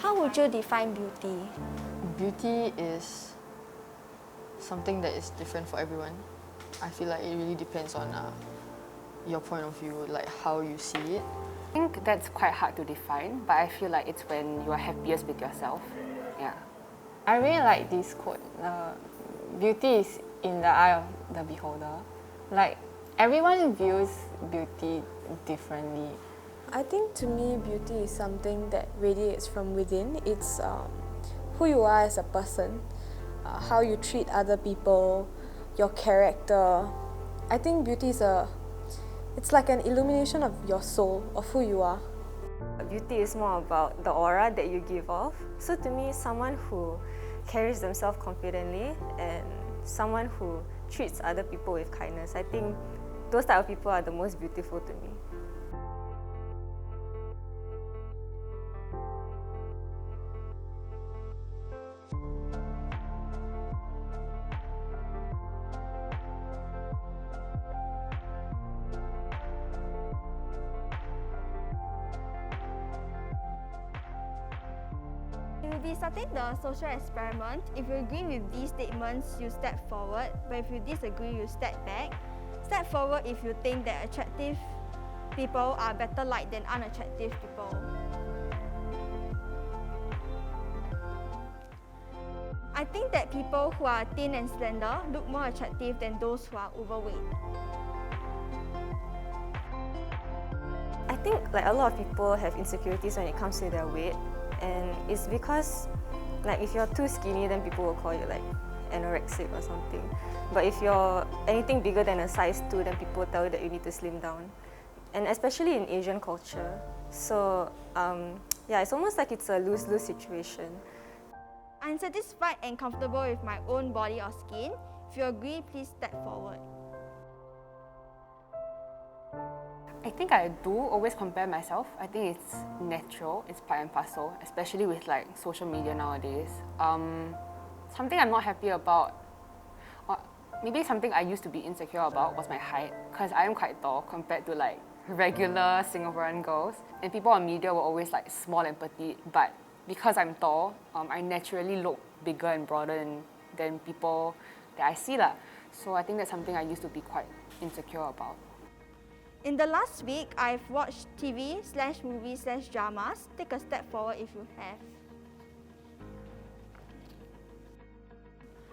How would you define beauty? Beauty is something that is different for everyone. I feel like it really depends on your point of view, like how you see it. I think that's quite hard to define, but I feel like it's when you are happiest with yourself. Yeah. I really like this quote. Beauty is in the eye of the beholder. Like, everyone views beauty differently. I think to me, beauty is something that radiates from within. It's who you are as a person, how you treat other people, your character. I think beauty is it's like an illumination of your soul, of who you are. Beauty is more about the aura that you give off. So to me, someone who carries themselves confidently and someone who treats other people with kindness, I think those type of people are the most beautiful to me. You'll be starting the social experiment. If you agree with these statements, you step forward. But if you disagree, you step back. Step forward if you think that attractive people are better liked than unattractive people. I think that people who are thin and slender look more attractive than those who are overweight. I think like a lot of people have insecurities when it comes to their weight, and it's because like if you're too skinny, then people will call you like anorexic or something. But if you're anything bigger than a size 2, then people tell you that you need to slim down. And especially in Asian culture. So yeah, it's almost like it's a lose-lose situation. I'm satisfied and comfortable with my own body or skin. If you agree, please step forward. I think I do always compare myself. I think it's natural, it's part and parcel, especially with like social media nowadays. Something I'm not happy about, or maybe something I used to be insecure about, was my height, because I am quite tall compared to like regular Singaporean girls. And people on media were always like small and petite, but because I'm tall, I naturally look bigger and broader than people that I see lah. So I think that's something I used to be quite insecure about. In the last week, I've watched TV/movies/dramas. Take a step forward if you have.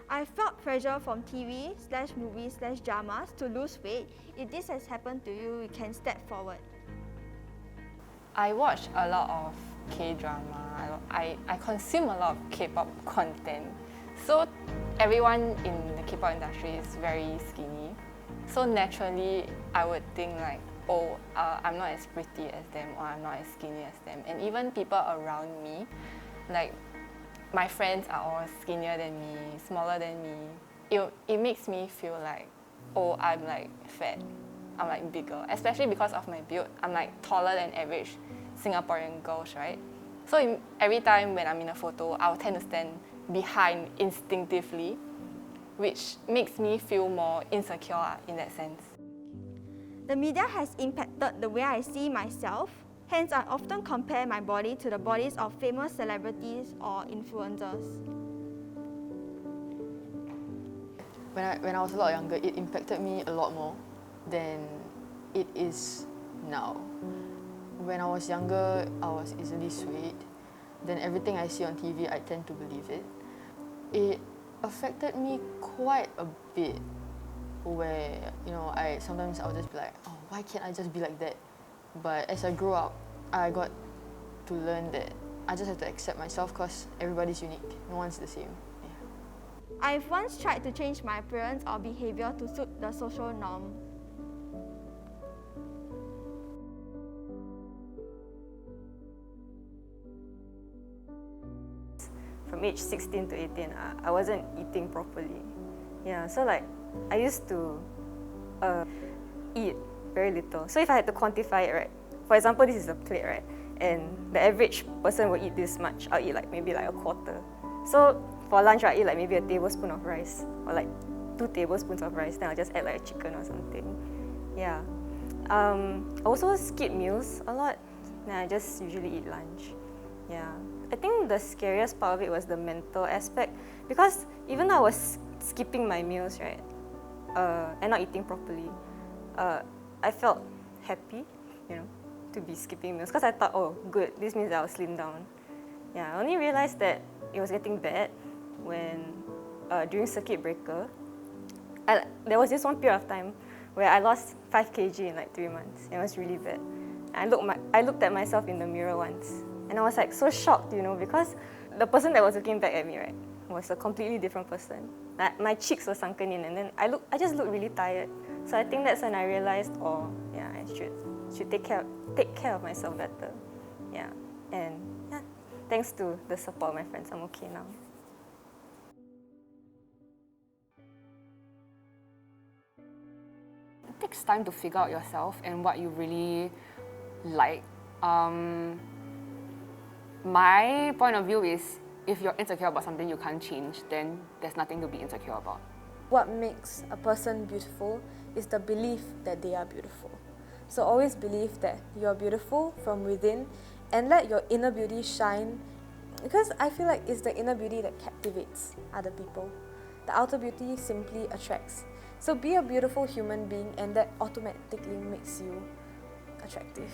I felt pressure from TV/movies/dramas to lose weight. If this has happened to you, you can step forward. I watch a lot of K-drama. I consume a lot of K-pop content. So everyone in the K-pop industry is very skinny. So naturally, I would think like, oh, I'm not as pretty as them, or I'm not as skinny as them. And even people around me, like my friends are all skinnier than me, smaller than me. It makes me feel like, oh, I'm like fat, I'm like bigger, especially because of my build. I'm like taller than average Singaporean girls, right? So every time when I'm in a photo, I'll tend to stand behind instinctively, which makes me feel more insecure in that sense. The media has impacted the way I see myself. Hence, I often compare my body to the bodies of famous celebrities or influencers. When I was a lot younger, it impacted me a lot more than it is now. When I was younger, I was easily swayed. Then everything I see on TV, I tend to believe it. It affected me quite a bit, where sometimes I'll just be like, oh, why can't I just be like that? But as I grew up, I got to learn that I just have to accept myself, because everybody's unique. No one's the same. Yeah. I've once tried to change my appearance or behavior to suit the social norm. From age 16 to 18, I wasn't eating properly. Yeah, so like I used to eat very little. So if I had to quantify it, right? For example, this is a plate, right? And the average person will eat this much. I'll eat like maybe like a quarter. So for lunch, I eat like maybe a tablespoon of rice, or like 2 tablespoons of rice. Then I'll just add like a chicken or something. Yeah. I also skip meals a lot. Then I just usually eat lunch. Yeah. I think the scariest part of it was the mental aspect, because even though I was skipping my meals, right, and not eating properly, I felt happy, to be skipping meals, because I thought, oh, good, this means I'll slim down. Yeah, I only realized that it was getting bad when during circuit breaker, there was this one period of time where I lost 5 kg in like 3 months. It was really bad. I looked at myself in the mirror once, and I was like so shocked, because the person that was looking back at me, right, was a completely different person. My cheeks were sunken in, and then I just looked really tired. So I think that's when I realized, I should take care of myself better. Yeah, and yeah, thanks to the support of my friends, I'm okay now. It takes time to figure out yourself and what you really like. My point of view is, if you're insecure about something you can't change, then there's nothing to be insecure about. What makes a person beautiful is the belief that they are beautiful. So always believe that you're beautiful from within, and let your inner beauty shine, because I feel like it's the inner beauty that captivates other people. The outer beauty simply attracts. So be a beautiful human being, and that automatically makes you attractive.